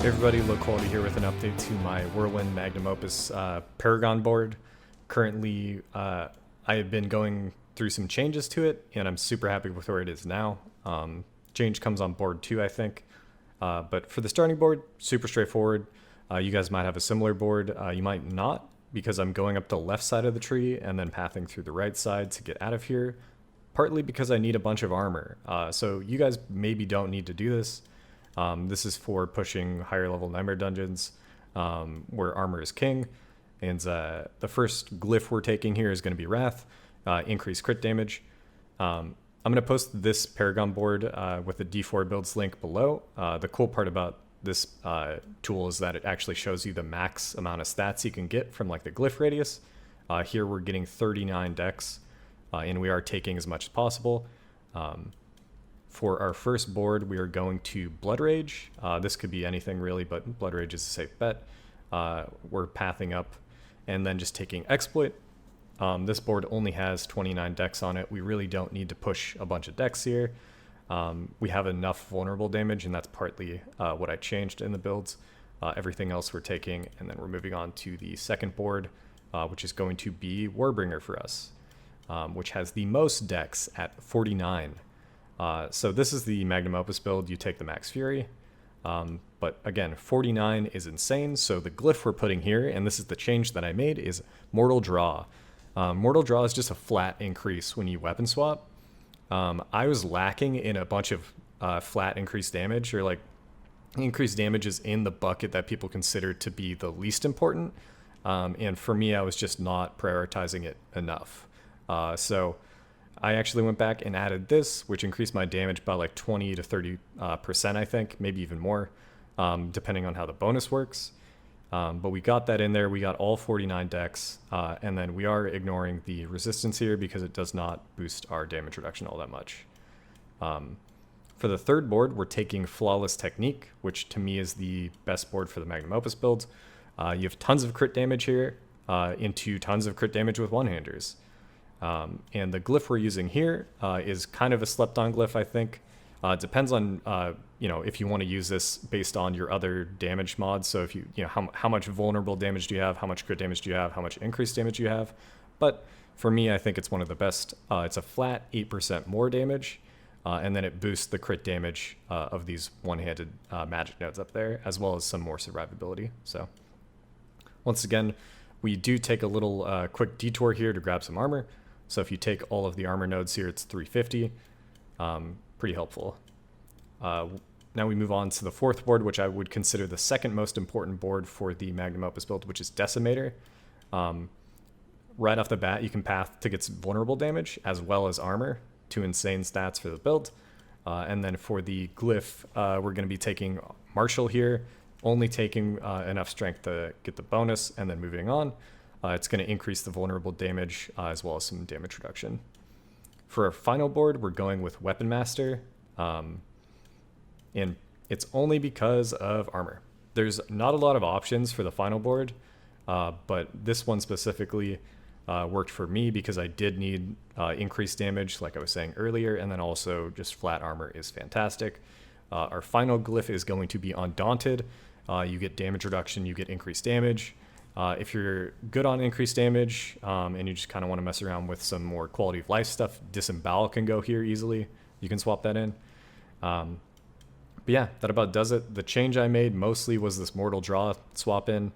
Hey everybody, Low Quality here with an update to my Whirlwind Magnum Opus Paragon board. Currently, I have been going through some changes to it, and I'm super happy with where it is now. Change comes on board 2, I think. But for the starting board, super straightforward. You guys might have a similar board. You might not, because I'm going up the left side of the tree and then pathing through the right side to get out of here. Partly because I need a bunch of armor. So you guys maybe don't need to do this. This is for pushing higher level nightmare dungeons where armor is king. And the first glyph we're taking here is going to be Wrath, increased crit damage. I'm going to post this Paragon board with the D4 builds link below. The cool part about this tool is that it actually shows you the max amount of stats you can get from like the glyph radius. Here we're getting 39 dex, and we are taking as much as possible. For our first board, we are going to Blood Rage. This could be anything really, but Blood Rage is a safe bet. We're pathing up and then just taking Exploit. This board only has 29 dex on it. We really don't need to push a bunch of dex here. We have enough vulnerable damage, and that's partly what I changed in the builds. Everything else we're taking, and then we're moving on to the second board, which is going to be Warbringer for us, which has the most dex at 49. So this is the Magnum Opus build. You take the Max Fury. But again, 49 is insane. So the glyph we're putting here, and this is the change that I made, is Mortal Draw. Mortal Draw is just a flat increase when you weapon swap. I was lacking in a bunch of flat increased damage, or like increased damage is in the bucket that people consider to be the least important. And for me, I was just not prioritizing it enough. So I actually went back and added this, which increased my damage by like 20 to 30%, I think, maybe even more, depending on how the bonus works. But we got that in there. We got all 49 dex, and then we are ignoring the resistance here because it does not boost our damage reduction all that much. For the third board, we're taking Flawless Technique, which to me is the best board for the Magnum Opus build. You have tons of crit damage here into tons of crit damage with one-handers. And the glyph we're using here is kind of a slept-on glyph, I think. It depends on, if you want to use this based on your other damage mods. So if how much vulnerable damage do you have, how much crit damage do you have, how much increased damage do you have. But for me, I think it's one of the best. It's a flat 8% more damage, and then it boosts the crit damage of these one-handed magic nodes up there, as well as some more survivability. So once again, we do take a little quick detour here to grab some armor. So if you take all of the armor nodes here, it's 350. Pretty helpful. Now we move on to the fourth board, which I would consider the second most important board for the Magnum Opus build, which is Decimator. Right off the bat, you can path to get vulnerable damage as well as armor, 2 insane stats for the build. And then for the glyph, we're going to be taking Marshal here, only taking enough strength to get the bonus, and then moving on. It's going to increase the vulnerable damage as well as some damage reduction. For our final board, we're going with Weapon Master, and it's only because of armor. There's not a lot of options for the final board, but this one specifically worked for me because I did need increased damage, like I was saying earlier, and then also just flat armor is fantastic. Our final glyph is going to be Undaunted. You get damage reduction, you get increased damage. If you're good on increased damage and you just kind of want to mess around with some more quality of life stuff, Disembowel can go here easily. You can swap that in. But yeah, that about does it. The change I made mostly was this Mortal Draw swap in.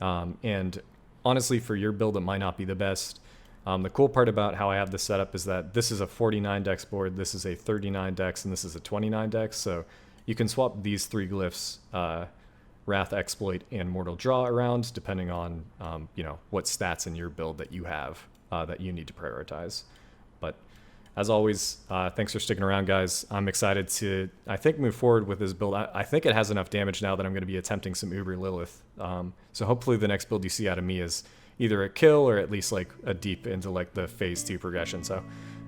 And honestly, for your build, it might not be the best. The cool part about how I have this set up is that this is a 49 dex board, this is a 39 dex, and this is a 29 dex. So you can swap these 3 glyphs, Wrath, Exploit, and Mortal Draw around, depending on what stats in your build that you have that you need to prioritize. But as always, thanks for sticking around, guys. I'm excited to, I think, move forward with this build. I think it has enough damage now that I'm going to be attempting some Uber Lilith. So hopefully the next build you see out of me is either a kill or at least like a deep into like the phase 2 progression. So,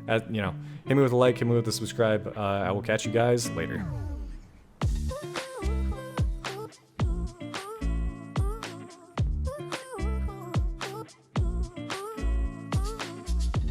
hit me with a like, hit me with a subscribe. I will catch you guys later.